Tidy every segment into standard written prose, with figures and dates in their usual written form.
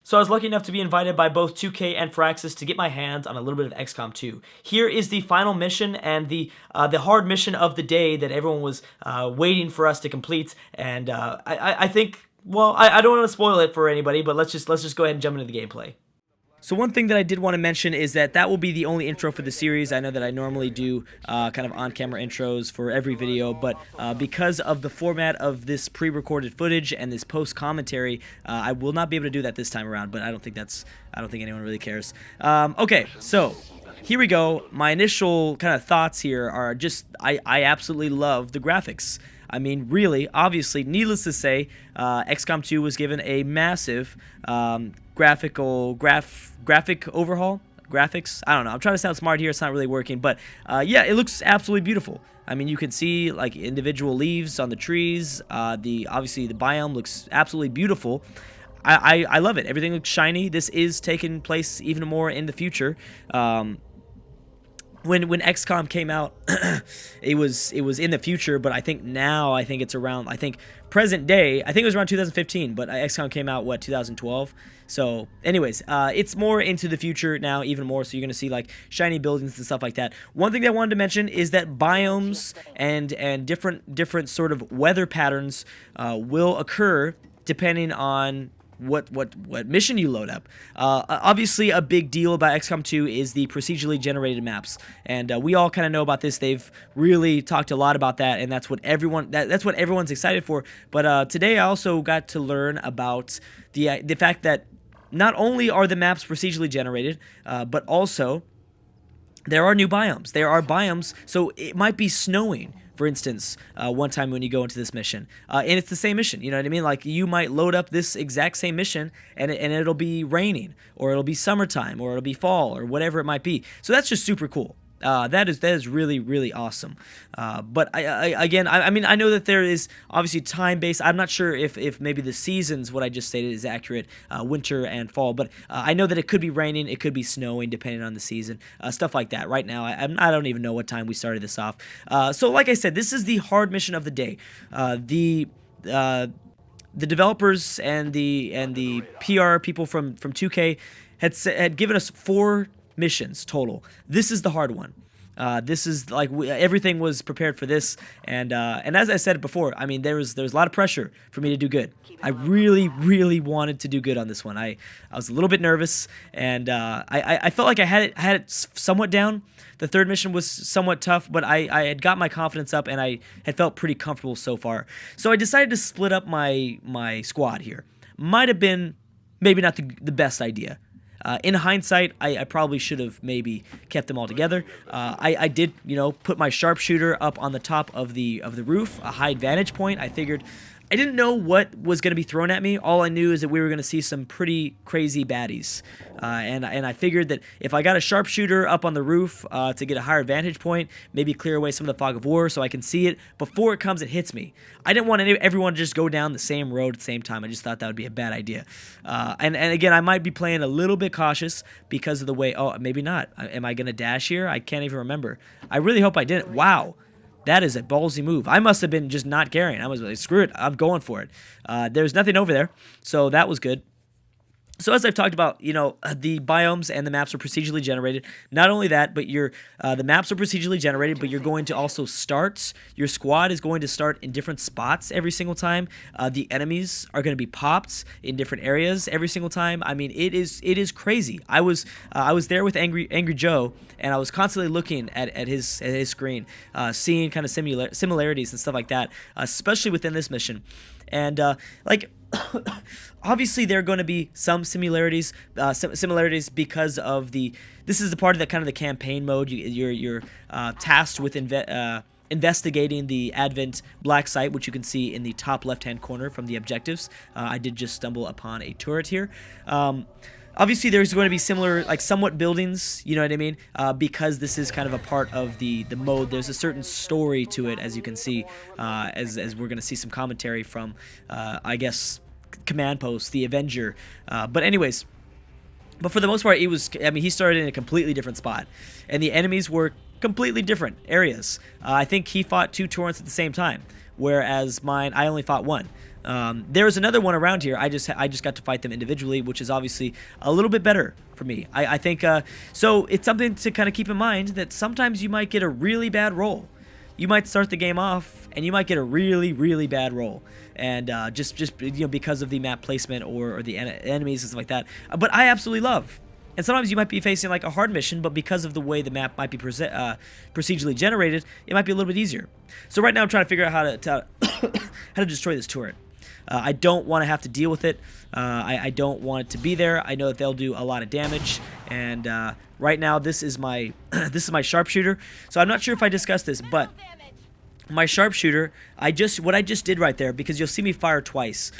So I was lucky enough to be invited by both 2K and Firaxis to get my hands on a little bit of XCOM 2. Here is the final mission and the hard mission of the day that everyone was waiting for us to complete. And I think, well, I don't want to spoil it for anybody, but let's just go ahead and jump into the gameplay. So one thing that I did want to mention is that will be the only intro for the series. I know that I normally do kind of on-camera intros for every video, but because of the format of this pre-recorded footage and this post-commentary, I will not be able to do that this time around, but I don't think anyone really cares. Okay, so here we go. My initial kind of thoughts here are just, I absolutely love the graphics. I mean, really, obviously, needless to say, XCOM 2 was given a massive graphic overhaul. Graphics, I don't know. I'm trying to sound smart here. It's not really working, but yeah, it looks absolutely beautiful. I mean, you can see like individual leaves on the trees. Obviously the biome looks absolutely beautiful. I love it. Everything looks shiny. This is taking place even more in the future. When XCOM came out, it was in the future, but I think it's around, present day, I think it was around 2015, but XCOM came out, 2012? So, anyways, it's more into the future now, even more, so you're going to see, like, shiny buildings and stuff like that. One thing that I wanted to mention is that biomes and different sort of weather patterns will occur depending on what mission you load up. Obviously, a big deal about XCOM 2 is the procedurally generated maps, and we all kind of know about this. They've really talked a lot about that, and that's what everyone's excited for. But today, I also got to learn about the fact that not only are the maps procedurally generated, but also there are new biomes. There are biomes, so it might be snowing, for instance, one time when you go into this mission. And it's the same mission, you know what I mean? Like, you might load up this exact same mission, and it'll be raining, or it'll be summertime, or it'll be fall, or whatever it might be. So that's just super cool. That is really, really awesome. But I mean, I know that there is obviously time-based. I'm not sure if maybe the seasons, what I just stated, is accurate, winter and fall. But I know that it could be raining, it could be snowing, depending on the season, stuff like that. Right now, I don't even know what time we started this off. So like I said, this is the hard mission of the day. The developers and the PR people from 2K had given us 4 missions total. This is the hard one. This is like everything was prepared for this, and as I said before, I mean there was a lot of pressure for me to do good. I really wanted to do good on this one. I was a little bit nervous, and I felt like I had it somewhat down. The third mission was somewhat tough, but I had got my confidence up, and I had felt pretty comfortable so far. So I decided to split up my squad here. Might have been maybe not the best idea. In hindsight, I probably should have maybe kept them all together. I did, put my sharpshooter up on the top of the roof, a high vantage point. I figured I didn't know what was going to be thrown at me. All I knew is that we were going to see some pretty crazy baddies. And I figured that if I got a sharpshooter up on the roof to get a higher vantage point, maybe clear away some of the fog of war so I can see it before it comes and hits me. I didn't want everyone to just go down the same road at the same time. I just thought that would be a bad idea. And again, I might be playing a little bit cautious because of the way, maybe not. Am I going to dash here? I can't even remember. I really hope I didn't. Wow. That is a ballsy move. I must have been just not caring. I was like, screw it, I'm going for it. There's nothing over there, so that was good. So as I've talked about, the biomes and the maps are procedurally generated. Not only that, but the maps are procedurally generated, but you're going to also start. Your squad is going to start in different spots every single time. The enemies are going to be popped in different areas every single time. I mean, it is crazy. I was there with Angry Joe, and I was constantly looking at his screen, seeing kind of similarities and stuff like that, especially within this mission. And obviously there are going to be some similarities because of this is the part of the campaign mode. You're tasked with investigating the Advent Blacksite, which you can see in the top left-hand corner from the objectives. I did just stumble upon a turret here. Obviously, there's going to be similar, somewhat buildings, you know what I mean? Because this is kind of a part of the mode. There's a certain story to it, as you can see, as we're going to see some commentary from, I guess, Command Post, the Avenger. But anyways, but for the most part, he started in a completely different spot. And the enemies were completely different areas. I think he fought 2 torrents at the same time, whereas mine, I only fought 1. There's another one around here. I just got to fight them individually, which is obviously a little bit better for me. I think so. It's something to kind of keep in mind that sometimes you might get a really bad roll. You might start the game off and you might get a really, really bad roll, and just because of the map placement or the enemies and stuff like that. But I absolutely love. And sometimes you might be facing like a hard mission, but because of the way the map might be procedurally generated, it might be a little bit easier. So right now I'm trying to figure out how to how to destroy this turret. I don't want to have to deal with it. I don't want it to be there. I know that they'll do a lot of damage, and right now this is my this is my sharpshooter. So I'm not sure if I discussed this, but my sharpshooter, what I just did right there, because you'll see me fire twice.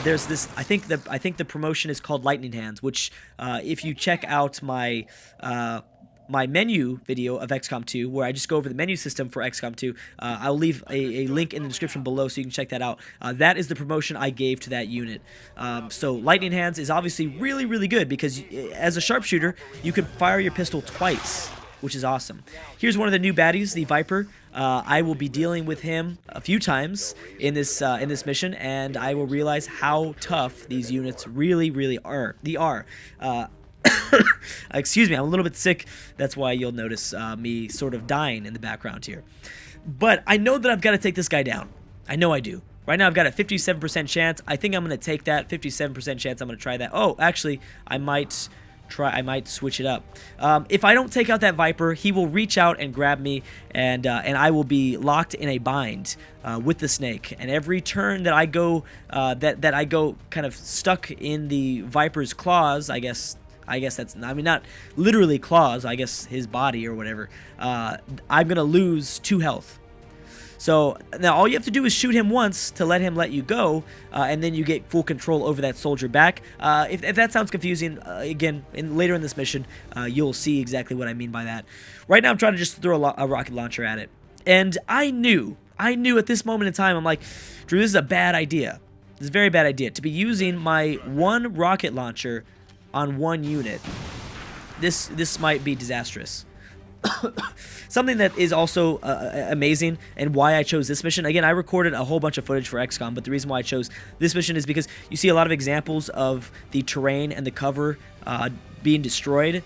There's this. I think the promotion is called Lightning Hands, which if you check out my my menu video of XCOM 2, where I just go over the menu system for XCOM 2. I'll leave a link in the description below so you can check that out. That is the promotion I gave to that unit. So Lightning Hands is obviously really, really good because as a sharpshooter, you can fire your pistol twice, which is awesome. Here's one of the new baddies, the Viper. I will be dealing with him a few times in this mission, and I will realize how tough these units really, really are. Excuse me, I'm a little bit sick. That's why you'll notice me sort of dying in the background here. But I know that I've got to take this guy down. I know I do. Right now I've got a 57% chance. I think I'm going to take that 57% chance. I'm going to try that. Oh, actually, I might switch it up. If I don't take out that Viper, he will reach out and grab me, and I will be locked in a bind with the snake. And every turn that I go that I go kind of stuck in the Viper's claws, I guess that's, I mean, not literally claws, I guess his body or whatever, I'm gonna lose 2 health. So now all you have to do is shoot him once to let him let you go, and then you get full control over that soldier back. If that sounds confusing, again, later in this mission, you'll see exactly what I mean by that. Right now I'm trying to just throw a rocket launcher at it. And I knew at this moment in time, I'm like, Drew, this is a bad idea. This is a very bad idea. To be using my one rocket launcher on one unit, this might be disastrous. Something that is also amazing, and why I chose this mission. Again, I recorded a whole bunch of footage for XCOM, but the reason why I chose this mission is because you see a lot of examples of the terrain and the cover being destroyed.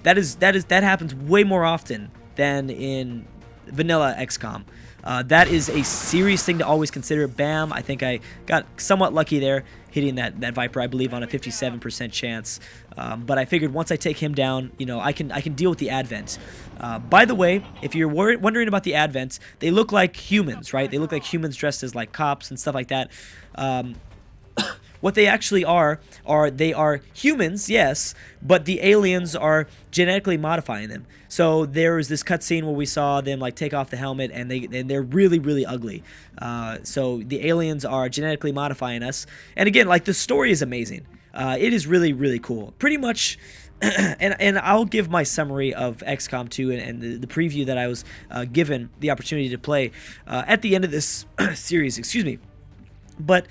That happens way more often than in vanilla XCOM. That is a serious thing to always consider. Bam! I think I got somewhat lucky there, hitting that Viper, I believe, on a 57% chance. But I figured once I take him down, you know, I can deal with the Advent. By the way, if you're wondering about the Advent, they look like humans, right? They look like humans dressed as like cops and stuff like that. What they actually are they are humans, yes, but the aliens are genetically modifying them. So there was this cutscene where we saw them like take off the helmet, and they're really, really ugly. So the aliens are genetically modifying us, and again, like, the story is amazing. It is really, really cool. Pretty much. And I'll give my summary of XCOM 2 and the preview that I was given the opportunity to play at the end of this series. Excuse me. But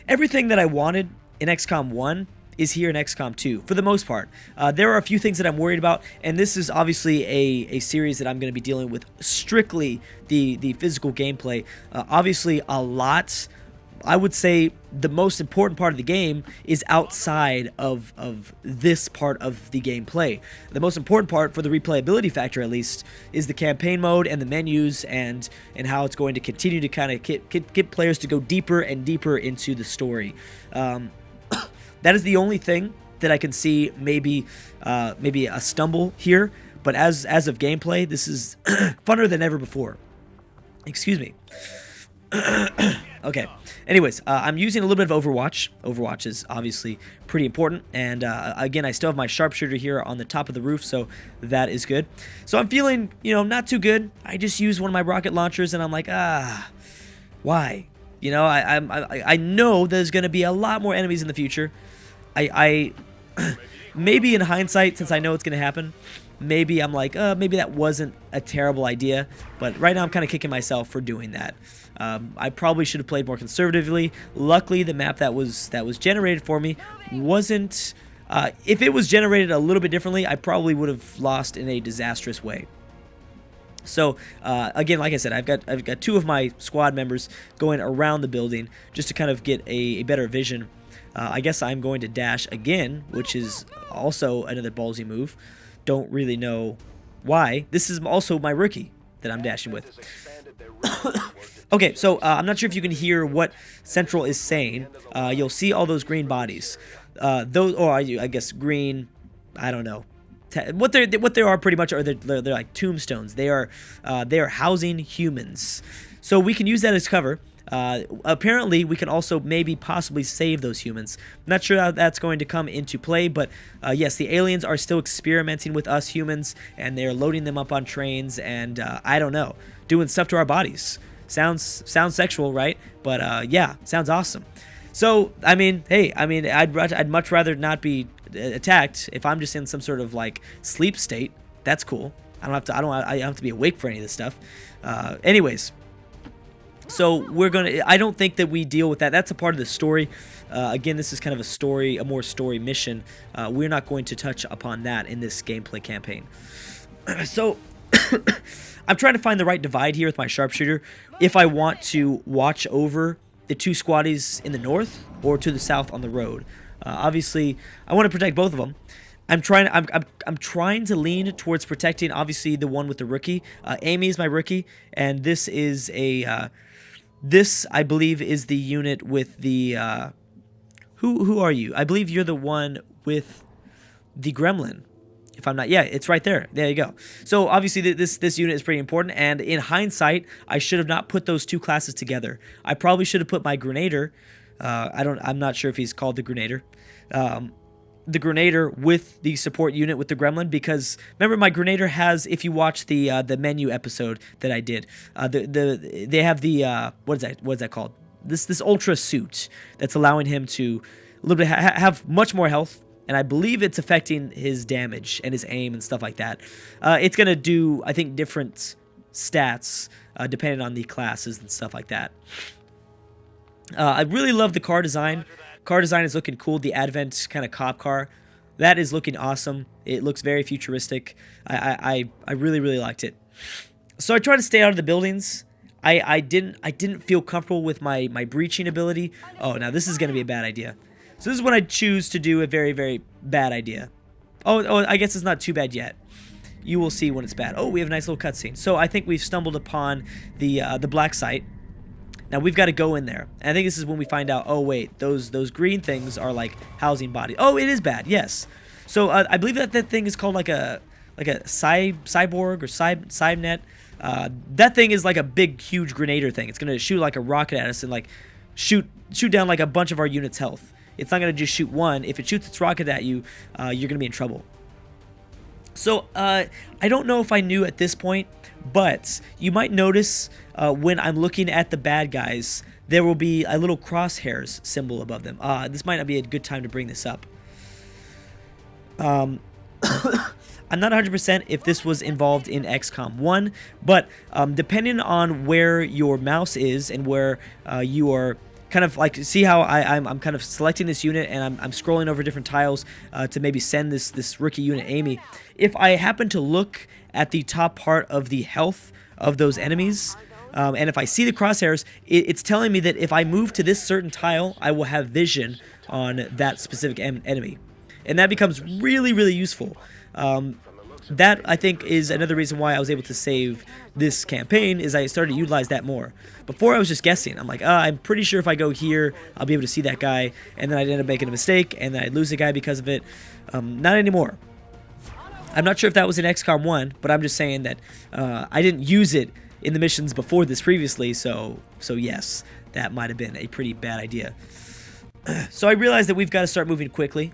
everything that I wanted in XCOM 1 is here in XCOM 2, for the most part. There are a few things that I'm worried about, and this is obviously a series that I'm going to be dealing with strictly the physical gameplay. Obviously, a lot, I would say the most important part of the game is outside of this part of the gameplay. The most important part, for the replayability factor at least, is the campaign mode and the menus, and how it's going to continue to kind of get players to go deeper and deeper into the story. That is the only thing that I can see maybe a stumble here, but as of gameplay, this is funner than ever before. Excuse me. Okay. Anyways, I'm using a little bit of Overwatch. Overwatch is obviously pretty important, and again, I still have my sharpshooter here on the top of the roof, so that is good. So I'm feeling, you know, not too good. I just used one of my rocket launchers, and I'm like, why? You know, I know there's going to be a lot more enemies in the future. I maybe in hindsight, since I know it's going to happen, maybe I'm like, maybe that wasn't a terrible idea. But right now I'm kind of kicking myself for doing that. I probably should have played more conservatively. Luckily, the map that was generated for me wasn't. If it was generated a little bit differently, I probably would have lost in a disastrous way. So again, like I said, I've got two of my squad members going around the building just to kind of get a better vision. I guess I'm going to dash again, which is also another ballsy move. Don't really know why. This is also my rookie that I'm dashing with. Okay, so I'm not sure if you can hear what Central is saying. You'll see all those green bodies. Those, or I guess green, I don't know. What they are pretty much are they're like tombstones. They are housing humans. So we can use that as cover. Apparently, we can also maybe possibly save those humans. Not sure how that's going to come into play, but yes, the aliens are still experimenting with us humans, and they're loading them up on trains, and I don't know, doing stuff to our bodies. Sounds sexual, right? But yeah, sounds awesome. So I mean, hey, I mean, I'd much rather not be attacked if I'm just in some sort of like sleep state. That's cool. I don't have to be awake for any of this stuff. Anyways. So I don't think that we deal with that. That's a part of the story. Again, this is kind of a more story mission. We're not going to touch upon that in this gameplay campaign. So I'm trying to find the right divide here with my sharpshooter. If I want to watch over the two squaddies in the north or to the south on the road. Obviously, I want to protect both of them. I'm trying to lean towards protecting, obviously, the one with the rookie. Amy is my rookie, and this is a... This, I believe, is the unit with the, who are you? I believe you're the one with the gremlin. If I'm not, yeah, it's right there. There you go. So obviously this unit is pretty important, and in hindsight, I should have not put those two classes together. I probably should have put my Grenader. I'm not sure if he's called the Grenader. The Grenader with the support unit with the gremlin, because remember, my Grenader has, if you watch the menu episode that I did, they have the what is that called, this ultra suit that's allowing him to a little bit have much more health, and I believe it's affecting his damage and his aim and stuff like that. It's gonna do, I think, different stats depending on the classes and stuff like that. I really love the car design. Car design is looking cool. The Advent kind of cop car, that is looking awesome. It looks very futuristic. I really liked it. So I try to stay out of the buildings. I didn't feel comfortable with my breaching ability. Oh, now this is going to be a bad idea. So this is when I choose to do a very bad idea. Oh, I guess it's not too bad yet. You will see when it's bad. Oh, we have a nice little cutscene. So I think we've stumbled upon the black site. Now we've got to go in there. And I think this is when we find out, oh wait, those green things are like housing bodies. Oh, it is bad, yes. So I believe that thing is called like a cyborg or cybernet. That thing is like a big, huge grenader thing. It's gonna shoot like a rocket at us and like shoot down like a bunch of our units' health. It's not gonna just shoot one. If it shoots its rocket at you, you're gonna be in trouble. So I don't know if I knew at this point, but you might notice when I'm looking at the bad guys, there will be a little crosshairs symbol above them. This might not be a good time to bring this up. I'm not 100% if this was involved in XCOM 1, but depending on where your mouse is and where you are kind of like, see how I'm kind of selecting this unit and I'm scrolling over different tiles to maybe send this rookie unit Amy. If I happen to look at the top part of the health of those enemies, and if I see the crosshairs, it's telling me that if I move to this certain tile, I will have vision on that specific enemy. And that becomes really useful. That, I think, is another reason why I was able to save this campaign, is I started to utilize that more. Before, I was just guessing. I'm like, I'm pretty sure if I go here, I'll be able to see that guy, and then I'd end up making a mistake, and then I'd lose the guy because of it. Not anymore. I'm not sure if that was in XCOM 1, but I'm just saying that I didn't use it in the missions before this previously, so yes, that might have been a pretty bad idea. So I realized that we've got to start moving quickly.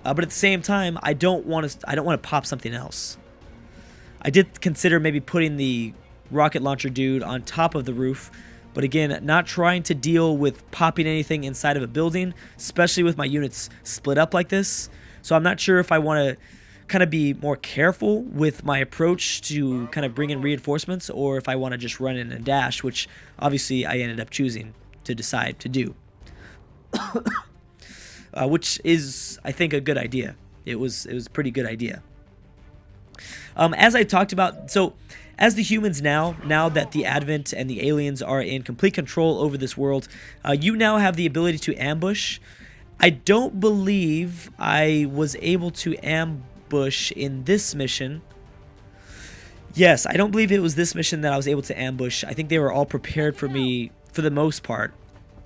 But at the same time, I don't want to pop something else. I did consider maybe putting the rocket launcher dude on top of the roof, but again, not trying to deal with popping anything inside of a building, especially with my units split up like this. So I'm not sure if I want to kind of be more careful with my approach to kind of bring in reinforcements, or if I want to just run in and dash, which obviously I ended up choosing to decide to do. Which is, I think, a good idea. It was a pretty good idea. As I talked about, so as the humans now that the Advent and the aliens are in complete control over this world, you now have the ability to ambush. I don't believe I was able to ambush in this mission. Yes, I don't believe it was this mission that I was able to ambush. I think they were all prepared for me for the most part.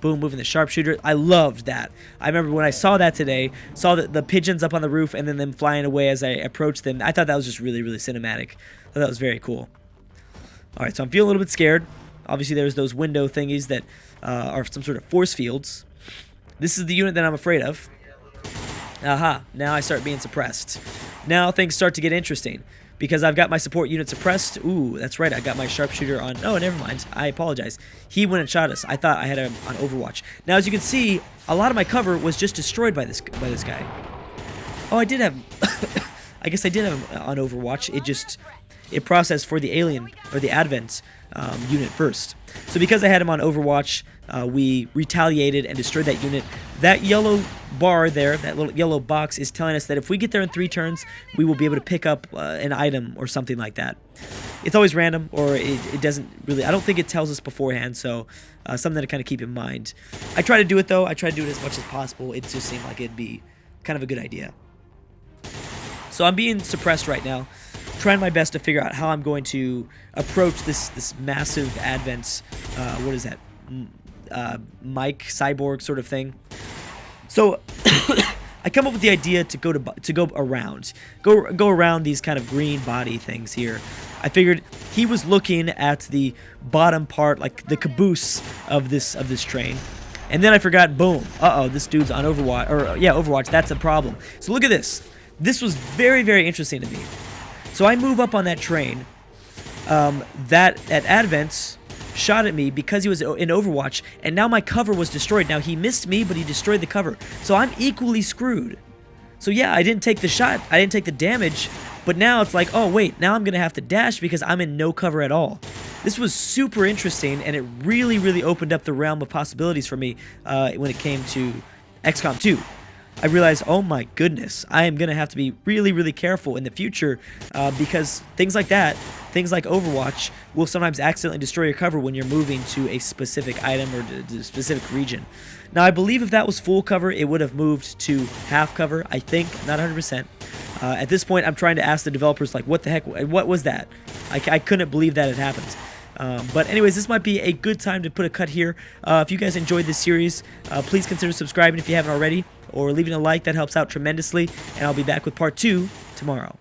Boom, moving the sharpshooter. I loved that. I remember when I saw that today, saw the pigeons up on the roof and then them flying away as I approached them. I thought that was just really, really cinematic. I thought that was very cool. All right, so I'm feeling a little bit scared. Obviously, there's those window thingies that are some sort of force fields. This is the unit that I'm afraid of. Aha, now I start being suppressed. Now things start to get interesting. Because I've got my support unit suppressed. Ooh, that's right. I got my sharpshooter on. Oh, never mind. I apologize. He went and shot us. I thought I had him on Overwatch. Now, as you can see, a lot of my cover was just destroyed by this guy. Oh, I did have. I guess I did have him on Overwatch. It processed for the alien or the Advent unit first. So because I had him on Overwatch, we retaliated and destroyed that unit. That yellow bar there, that little yellow box, is telling us that if we get there in 3 turns, we will be able to pick up an item or something like that. It's always random, or it doesn't really. I don't think it tells us beforehand, so something to kind of keep in mind. I try to do it though. I try to do it as much as possible. It just seemed like it'd be kind of a good idea. So I'm being suppressed right now, trying my best to figure out how I'm going to approach this massive Advent. What is that? Mike cyborg sort of thing. So I come up with the idea to go around these kind of green body things here. I figured he was looking at the bottom part, like the caboose of this train. And then I forgot, boom, this dude's on Overwatch, or yeah, Overwatch, that's a problem. So look at this. This was very, very interesting to me. So I move up on that train. That at Advent shot at me because he was in Overwatch, and now my cover was destroyed. Now he missed me, but he destroyed the cover. So I'm equally screwed. So yeah, I didn't take the shot, I didn't take the damage, but now it's like, oh wait, now I'm gonna have to dash because I'm in no cover at all. This was super interesting, and it really, really opened up the realm of possibilities for me when it came to XCOM 2. I realized, oh my goodness, I am going to have to be really, really careful in the future because things like that, things like Overwatch, will sometimes accidentally destroy your cover when you're moving to a specific item or a specific region. Now, I believe if that was full cover, it would have moved to half cover, I think, not 100%. At this point, I'm trying to ask the developers, like, what the heck, what was that? I couldn't believe that had happened. But anyways, this might be a good time to put a cut here. If you guys enjoyed this series, please consider subscribing if you haven't already, or leaving a like. That helps out tremendously, and I'll be back with part 2 tomorrow.